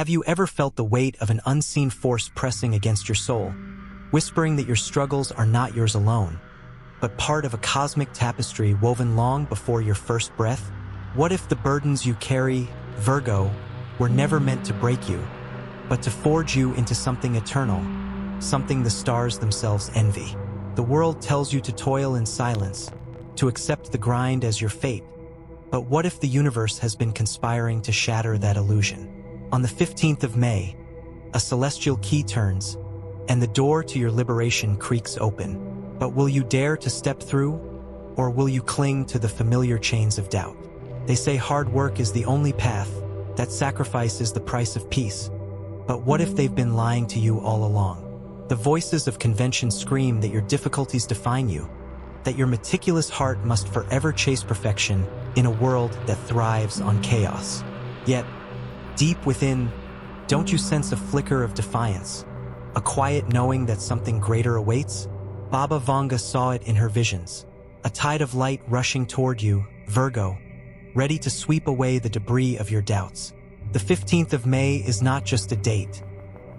Have you ever felt the weight of an unseen force pressing against your soul, whispering that your struggles are not yours alone, but part of a cosmic tapestry woven long before your first breath? What if the burdens you carry, Virgo, were never meant to break you, but to forge you into something eternal, something the stars themselves envy? The world tells you to toil in silence, to accept the grind as your fate. But what if the universe has been conspiring to shatter that illusion? On the 15th of May, a celestial key turns, and the door to your liberation creaks open. But will you dare to step through, or will you cling to the familiar chains of doubt? They say hard work is the only path, that sacrifice is the price of peace. But what if they've been lying to you all along? The voices of convention scream that your difficulties define you, that your meticulous heart must forever chase perfection in a world that thrives on chaos. Yet, deep within, don't you sense a flicker of defiance, a quiet knowing that something greater awaits? Baba Vanga saw it in her visions, a tide of light rushing toward you, Virgo, ready to sweep away the debris of your doubts. The 15th of May is not just a date,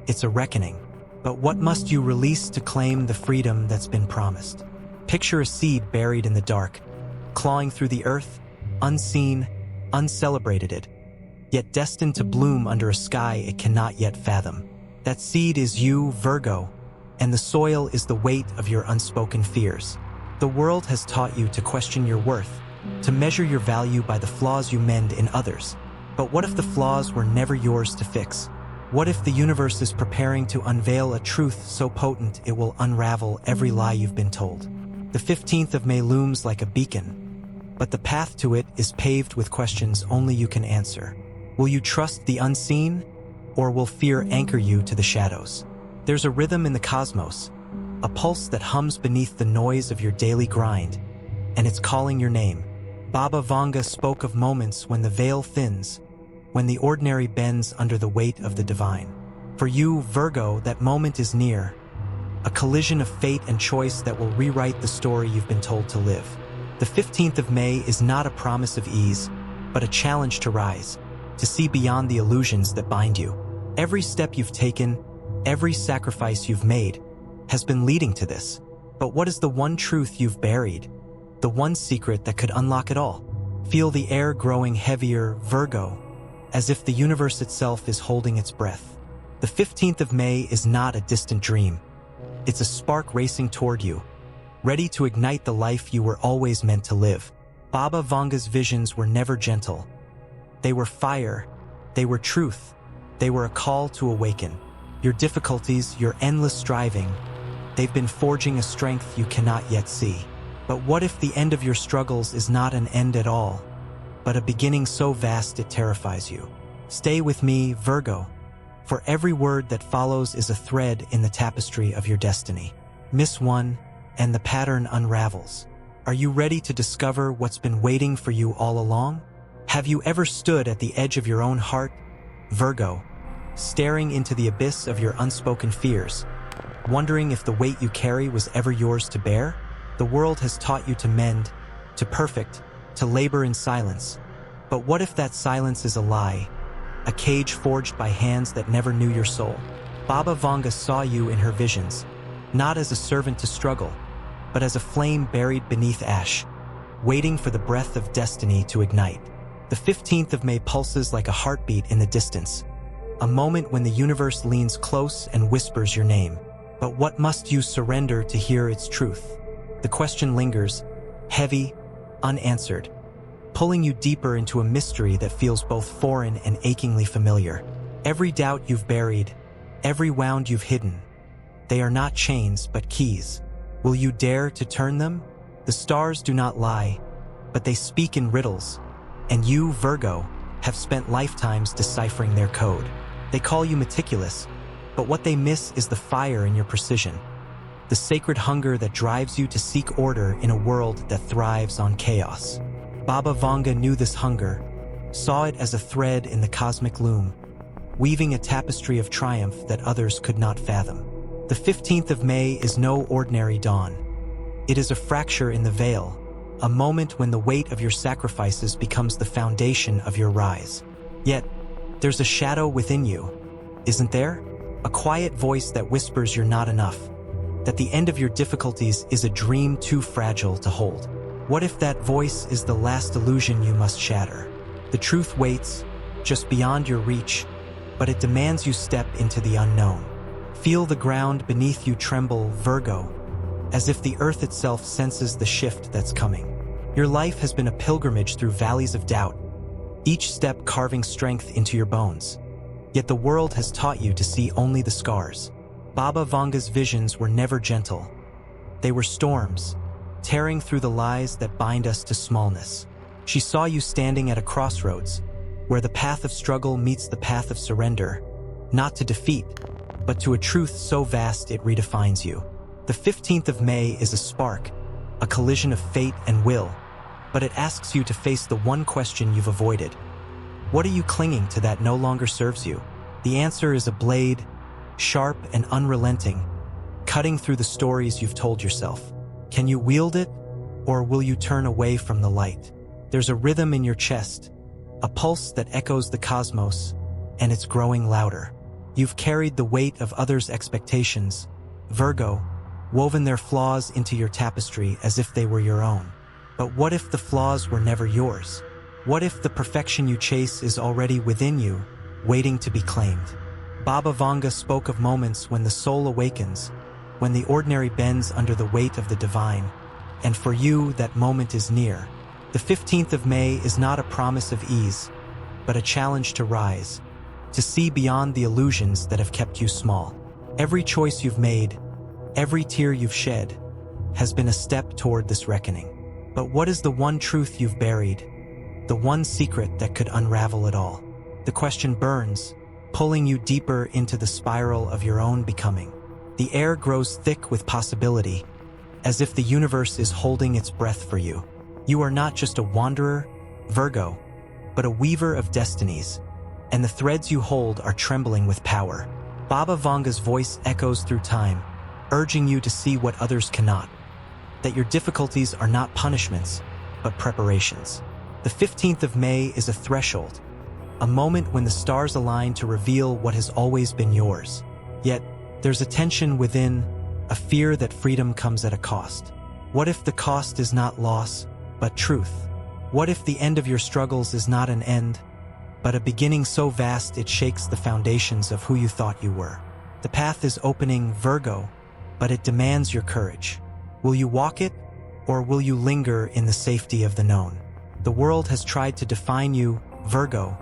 it's a reckoning. But what must you release to claim the freedom that's been promised? Picture a seed buried in the dark, clawing through the earth, unseen, uncelebrated, yet destined to bloom under a sky it cannot yet fathom. That seed is you, Virgo, and the soil is the weight of your unspoken fears. The world has taught you to question your worth, to measure your value by the flaws you mend in others. But what if the flaws were never yours to fix? What if the universe is preparing to unveil a truth so potent it will unravel every lie you've been told? The 15th of May looms like a beacon, but the path to it is paved with questions only you can answer. Will you trust the unseen, or will fear anchor you to the shadows? There's a rhythm in the cosmos, a pulse that hums beneath the noise of your daily grind, and it's calling your name. Baba Vanga spoke of moments when the veil thins, when the ordinary bends under the weight of the divine. For you, Virgo, that moment is near, a collision of fate and choice that will rewrite the story you've been told to live. The 15th of May is not a promise of ease, but a challenge to rise, to see beyond the illusions that bind you. Every step you've taken, every sacrifice you've made, has been leading to this. But what is the one truth you've buried? The one secret that could unlock it all? Feel the air growing heavier, Virgo, as if the universe itself is holding its breath. The 15th of May is not a distant dream. It's a spark racing toward you, ready to ignite the life you were always meant to live. Baba Vanga's visions were never gentle. They were fire, they were truth, they were a call to awaken. Your difficulties, your endless striving, they've been forging a strength you cannot yet see. But what if the end of your struggles is not an end at all, but a beginning so vast it terrifies you? Stay with me, Virgo, for every word that follows is a thread in the tapestry of your destiny. Miss one, and the pattern unravels. Are you ready to discover what's been waiting for you all along? Have you ever stood at the edge of your own heart, Virgo, staring into the abyss of your unspoken fears, wondering if the weight you carry was ever yours to bear? The world has taught you to mend, to perfect, to labor in silence. But what if that silence is a lie, a cage forged by hands that never knew your soul? Baba Vanga saw you in her visions, not as a servant to struggle, but as a flame buried beneath ash, waiting for the breath of destiny to ignite. The 15th of May pulses like a heartbeat in the distance, a moment when the universe leans close and whispers your name. But what must you surrender to hear its truth? The question lingers, heavy, unanswered, pulling you deeper into a mystery that feels both foreign and achingly familiar. Every doubt you've buried, every wound you've hidden, they are not chains but keys. Will you dare to turn them? The stars do not lie, but they speak in riddles, and you, Virgo, have spent lifetimes deciphering their code. They call you meticulous, but what they miss is the fire in your precision, the sacred hunger that drives you to seek order in a world that thrives on chaos. Baba Vanga knew this hunger, saw it as a thread in the cosmic loom, weaving a tapestry of triumph that others could not fathom. The 15th of May is no ordinary dawn. It is a fracture in the veil, a moment when the weight of your sacrifices becomes the foundation of your rise. Yet, There's a shadow within you, isn't there? A quiet voice that whispers you're not enough, that the end of your difficulties is a dream too fragile to hold. What if that voice is the last illusion you must shatter? The truth waits, just beyond your reach, but it demands you step into the unknown. Feel the ground beneath you tremble, Virgo, as if the earth itself senses the shift that's coming. Your life has been a pilgrimage through valleys of doubt, each step carving strength into your bones. Yet the world has taught you to see only the scars. Baba Vanga's visions were never gentle. They were storms, tearing through the lies that bind us to smallness. She saw you standing at a crossroads, where the path of struggle meets the path of surrender, not to defeat, but to a truth so vast it redefines you. The 15th of May is a spark, a collision of fate and will, but it asks you to face the one question you've avoided. What are you clinging to that no longer serves you? The answer is a blade, sharp and unrelenting, cutting through the stories you've told yourself. Can you wield it, or will you turn away from the light? There's a rhythm in your chest, a pulse that echoes the cosmos, and it's growing louder. You've carried the weight of others' expectations, Virgo, woven their flaws into your tapestry as if they were your own. But what if the flaws were never yours? What if the perfection you chase is already within you, waiting to be claimed? Baba Vanga spoke of moments when the soul awakens, when the ordinary bends under the weight of the divine, and for you that moment is near. The 15th of May is not a promise of ease, but a challenge to rise, to see beyond the illusions that have kept you small. Every choice you've made, every tear you've shed, has been a step toward this reckoning. But what is the one truth you've buried, the one secret that could unravel it all? The question burns, pulling you deeper into the spiral of your own becoming. The air grows thick with possibility, as if the universe is holding its breath for you. You are not just a wanderer, Virgo, but a weaver of destinies, and the threads you hold are trembling with power. Baba Vanga's voice echoes through time, urging you to see what others cannot, that your difficulties are not punishments, but preparations. The 15th of May is a threshold, a moment when the stars align to reveal what has always been yours. Yet, there's a tension within, a fear that freedom comes at a cost. What if the cost is not loss, but truth? What if the end of your struggles is not an end, but a beginning so vast it shakes the foundations of who you thought you were? The path is opening, Virgo, but it demands your courage. Will you walk it, or will you linger in the safety of the known? The world has tried to define you, Virgo,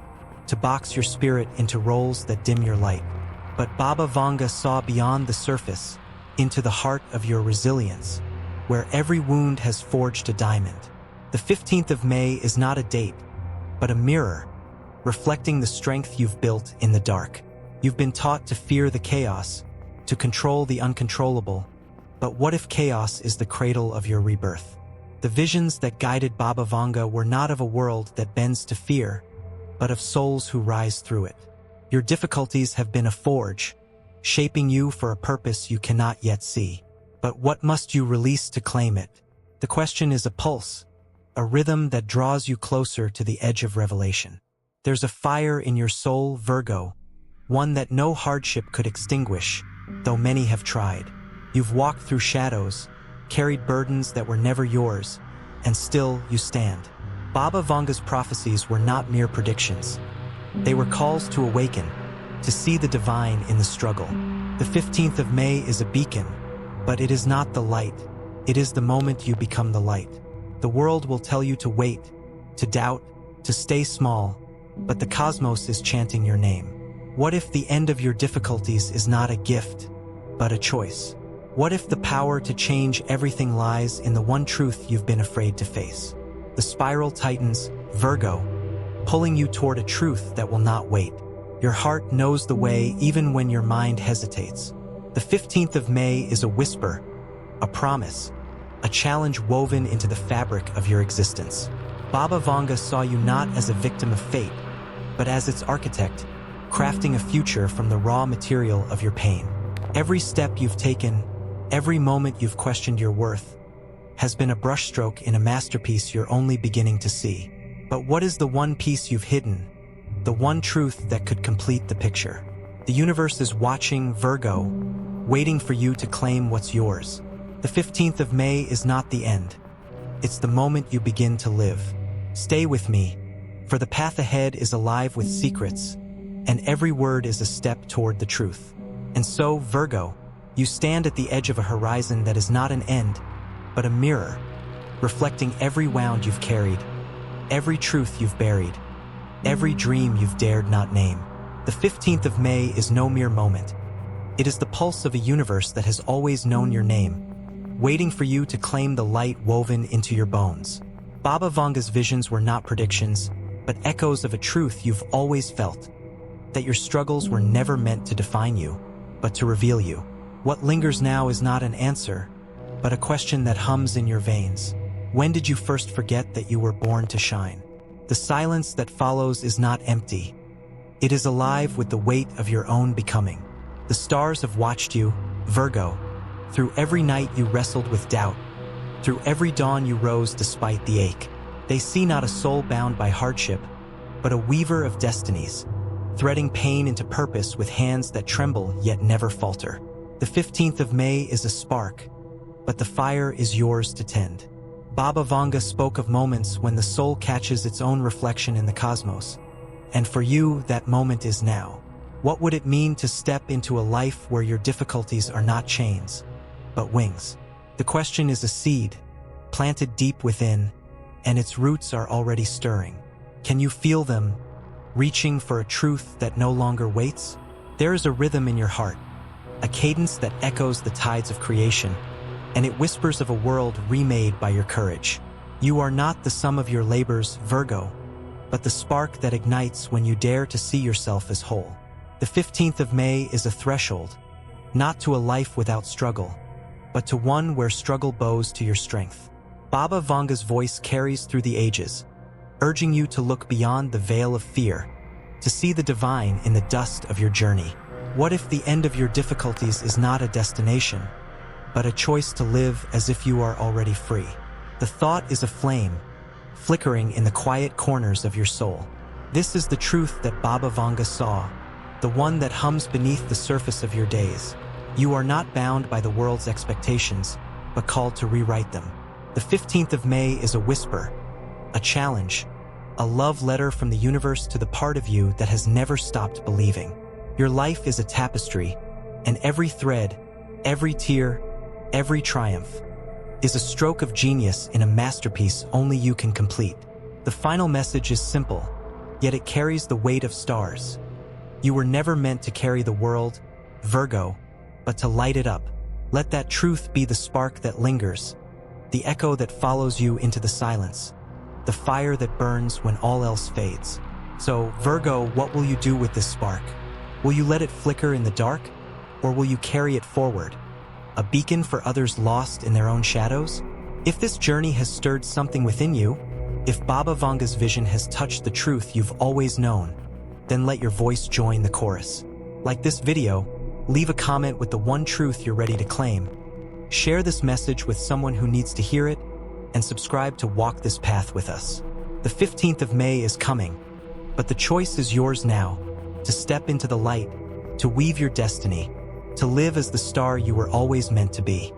to box your spirit into roles that dim your light. But Baba Vanga saw beyond the surface, into the heart of your resilience, where every wound has forged a diamond. The 15th of May is not a date, but a mirror, reflecting the strength you've built in the dark. You've been taught to fear the chaos, to control the uncontrollable, but what if chaos is the cradle of your rebirth? The visions that guided Baba Vanga were not of a world that bends to fear, but of souls who rise through it. Your difficulties have been a forge, shaping you for a purpose you cannot yet see. But what must you release to claim it? The question is a pulse, a rhythm that draws you closer to the edge of revelation. There's a fire in your soul, Virgo, one that no hardship could extinguish, though many have tried. You've walked through shadows, carried burdens that were never yours, and still you stand. Baba Vanga's prophecies were not mere predictions. They were calls to awaken, to see the divine in the struggle. The 15th of May is a beacon, but it is not the light. It is the moment you become the light. The world will tell you to wait, to doubt, to stay small, but the cosmos is chanting your name. What if the end of your difficulties is not a gift, but a choice? What if the power to change everything lies in the one truth you've been afraid to face? The spiral tightens, Virgo, pulling you toward a truth that will not wait. Your heart knows the way even when your mind hesitates. The 15th of May is a whisper, a promise, a challenge woven into the fabric of your existence. Baba Vanga saw you not as a victim of fate, but as its architect, crafting a future from the raw material of your pain. Every step you've taken, every moment you've questioned your worth, has been a brushstroke in a masterpiece you're only beginning to see. But what is the one piece you've hidden, the one truth that could complete the picture. The universe is watching, Virgo, waiting for you to claim what's yours. The 15th of May is not the end. It's the moment you begin to live. Stay with me, for the path ahead is alive with secrets, and every word is a step toward the truth. And so, Virgo, you stand at the edge of a horizon that is not an end, but a mirror, reflecting every wound you've carried, every truth you've buried, every dream you've dared not name. The 15th of May is no mere moment. It is the pulse of a universe that has always known your name, waiting for you to claim the light woven into your bones. Baba Vanga's visions were not predictions, but echoes of a truth you've always felt, that your struggles were never meant to define you, but to reveal you. What lingers now is not an answer, but a question that hums in your veins. When did you first forget that you were born to shine? The silence that follows is not empty. It is alive with the weight of your own becoming. The stars have watched you, Virgo, through every night you wrestled with doubt, through every dawn you rose despite the ache. They see not a soul bound by hardship, but a weaver of destinies, threading pain into purpose with hands that tremble yet never falter. The 15th of May is a spark, but the fire is yours to tend. Baba Vanga spoke of moments when the soul catches its own reflection in the cosmos. And for you, that moment is now. What would it mean to step into a life where your difficulties are not chains, but wings? The question is a seed, planted deep within, and its roots are already stirring. Can you feel them, reaching for a truth that no longer waits? There is a rhythm in your heart, a cadence that echoes the tides of creation, and it whispers of a world remade by your courage. You are not the sum of your labors, Virgo, but the spark that ignites when you dare to see yourself as whole. The 15th of May is a threshold, not to a life without struggle, but to one where struggle bows to your strength. Baba Vanga's voice carries through the ages, urging you to look beyond the veil of fear, to see the divine in the dust of your journey. What if the end of your difficulties is not a destination, but a choice to live as if you are already free? The thought is a flame, flickering in the quiet corners of your soul. This is the truth that Baba Vanga saw, the one that hums beneath the surface of your days. You are not bound by the world's expectations, but called to rewrite them. The 15th of May is a whisper, a challenge, a love letter from the universe to the part of you that has never stopped believing. Your life is a tapestry, and every thread, every tear, every triumph is a stroke of genius in a masterpiece only you can complete. The final message is simple, yet it carries the weight of stars. You were never meant to carry the world, Virgo, but to light it up. Let that truth be the spark that lingers, the echo that follows you into the silence, the fire that burns when all else fades. So, Virgo, what will you do with this spark? Will you let it flicker in the dark, or will you carry it forward, a beacon for others lost in their own shadows? If this journey has stirred something within you, if Baba Vanga's vision has touched the truth you've always known, then let your voice join the chorus. Like this video, leave a comment with the one truth you're ready to claim. Share this message with someone who needs to hear it, and subscribe to walk this path with us. The 15th of May is coming, but the choice is yours now, to step into the light, to weave your destiny, to live as the star you were always meant to be.